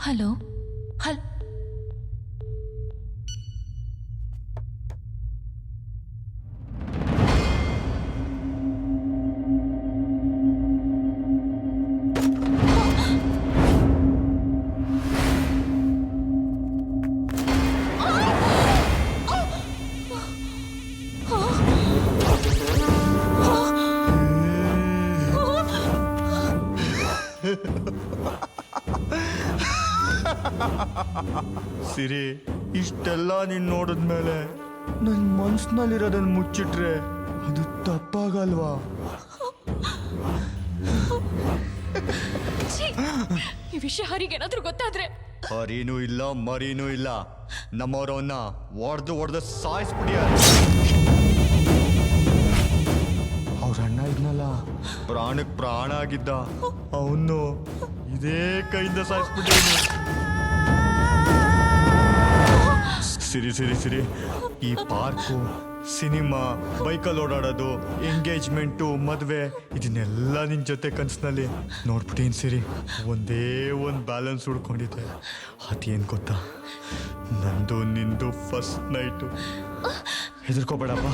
Hello ಹಲ್ ಸಿರಿ, ಇಷ್ಟೆಲ್ಲ ನೀನ್ ನೋಡಿದ್ಮೇಲೆ ನನ್ ಮನ್ಸಿನಲ್ಲಿರೋದನ್ನ ಮುಚ್ಚಿಟ್ರೆ ಅದು ತಪ್ಪಾಗಲ್ವಾ? ಈ ವಿಷಯ ಹರಿಗೇನಾದ್ರೂ ಗೊತ್ತಾದ್ರೆ? ಹರಿನೂ ಇಲ್ಲ ಮರಿನೂ ಇಲ್ಲ, ನಮ್ಮವ್ರವನ್ನ ಒಡ್ದು ಸಾಯಿಸ್ಬಿಡಿಯ. ಅವ್ರ ಅಣ್ಣ ಇದ್ನಲ್ಲ, ಪ್ರಾಣಕ್ ಪ್ರಾಣ ಆಗಿದ್ದ, ಅವನು ಇದೇ ಕೈಯಿಂದ ಸಾಯಿಸ್ಬಿಟ್ಟಿದ್ದೀನಿ. ಸಿರಿ, ಈ ಪಾರ್ಕು, ಸಿನಿಮಾ, ಬೈಕಲ್ಲಿ ಓಡಾಡೋದು, ಎಂಗೇಜ್ಮೆಂಟು, ಮದುವೆ, ಇದನ್ನೆಲ್ಲ ನಿನ್ನ ಜೊತೆ ಕನಸಿನಲ್ಲಿ ನೋಡ್ಬಿಟ್ಟೇನು ಸಿರಿ. ಒಂದೇ ಒಂದು ಬ್ಯಾಲೆನ್ಸ್ ಹುಡ್ಕೊಂಡಿದ್ದೆ, ಅದೇನು ಗೊತ್ತಾ? ನಂದು ನಿಂದು ಫಸ್ಟ್ ನೈಟು. ಹೆದರ್ಕೋಬೇಡಪ್ಪ.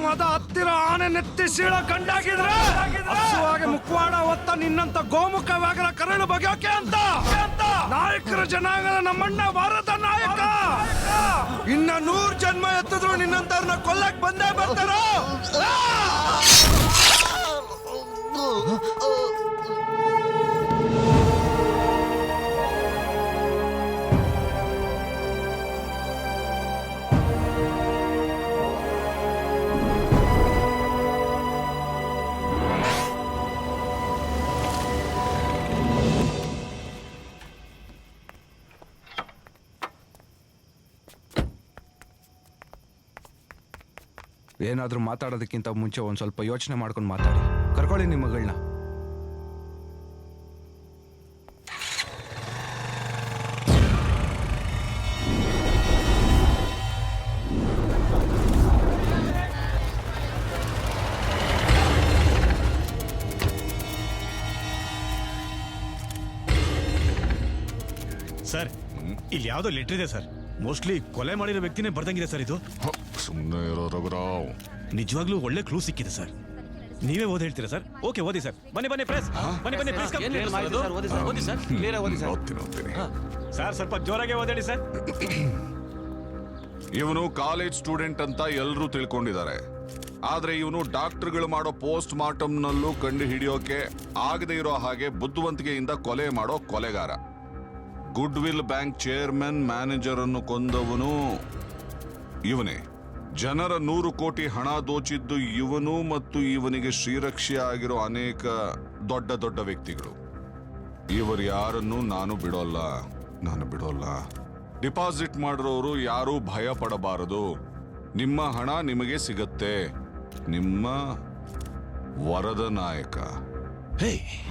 ಮದ ಹತ್ತಿರ ಆನೆ ನೆತ್ತಿ ಸೀಳ ಕಂಡಾಗಿದ್ರೆ ಹಸುವಾಗಿ ಮುಖವಾಡ ಹೊತ್ತ ನಿನ್ನಂತ ಗೋಮುಖ ವ್ಯಾಘ್ರ ಕರಳು ಬಗೆಯೋಕೆ ಅಂತ ನಾಯಕರ ಜನಾಂಗದ ನಮ್ಮಣ್ಣ ಭಾರತ ನಾಯಕ. ಇನ್ನ 100 ಜನ್ಮ ಎತ್ತಿದ್ರು ನಿನ್ನಂತವ್ರನ್ನ ಕೊಲ್ಲಕ್ ಬಂದೇ ಬರ್ತಾರ. ಏನಾದ್ರೂ ಮಾತಾಡೋದಕ್ಕಿಂತ ಮುಂಚೆ ಒಂದ್ ಸ್ವಲ್ಪ ಯೋಚನೆ ಮಾಡ್ಕೊಂಡು ಮಾತಾಡಿ. ಕರ್ಕೊಳ್ಳಿ ನಿಮ್ಮ ಮಗಳನ್ನ. ಸರ್, ಇಲ್ಲಿ ಯಾವ್ದೋ ಲೆಟರ್ ಇದೆ ಸರ್. ಮೋಸ್ಟ್ಲಿ ಕೊಲೆ ಮಾಡಿರೋ ವ್ಯಕ್ತಿನೇ ಬರ್ದಂಗಿದೆ ಸರ್ ಇದು. ಸುಮ್ಮನೆ ಇರೋ ರಘುರಾವ್. ನಿಜವಾಗ್ಲೂ ಒಳ್ಳೆ ಕ್ಲೂ ಸಿಕ್ಕಿದೆ ಸರ್. ನೀವೇ ಓದಿ ಹೇಳ್ತೀರಾ ಸರ್? ಓಕೆ, ಓದಿ ಸರ್. ಬನ್ನಿ ಪ್ರೆಸ್, ಬನ್ನಿ ಪ್ಲೀಸ್. ಸರ್ ಸ್ವಲ್ಪ ಜೋರಾಗೆ ಓದಿ ಸರ್. ಇವನು ಕಾಲೇಜ್ ಸ್ಟೂಡೆಂಟ್ ಅಂತ ಎಲ್ಲರೂ ತಿಳ್ಕೊಂಡಿದ್ದಾರೆ. ಆದ್ರೆ ಇವನು ಡಾಕ್ಟರ್ಗಳು ಮಾಡೋ ಪೋಸ್ಟ್ ಮಾರ್ಟಮ್ ನಲ್ಲೂ ಕಂಡು ಹಿಡಿಯೋಕೆ ಆಗದೆ ಇರೋ ಹಾಗೆ ಬುದ್ಧಿವಂತಿಕೆಯಿಂದ ಕೊಲೆ ಮಾಡೋ ಕೊಲೆಗಾರ. Good will bank chairman manager ಅನ್ನು ಕೊಂದವನು ಇವನೇ. ಜನರ 100 ಕೋಟಿ ಹಣ ದೋಚಿದ್ದು ಇವನು ಮತ್ತು ಇವನಿಗೆ ಶ್ರೀರಕ್ಷೆ ಆಗಿರೋ ಅನೇಕ ದೊಡ್ಡ ದೊಡ್ಡ ವ್ಯಕ್ತಿಗಳು. ಇವರು ಯಾರನ್ನು ನಾನು ಬಿಡೋಲ್ಲ. ಡಿಪಾಸಿಟ್ ಮಾಡಿರೋರು ಯಾರೂ ಭಯ ಪಡಬಾರದು. ನಿಮ್ಮ ಹಣ ನಿಮಗೆ ಸಿಗತ್ತೆ. ನಿಮ್ಮ ವರದ ನಾಯಕ.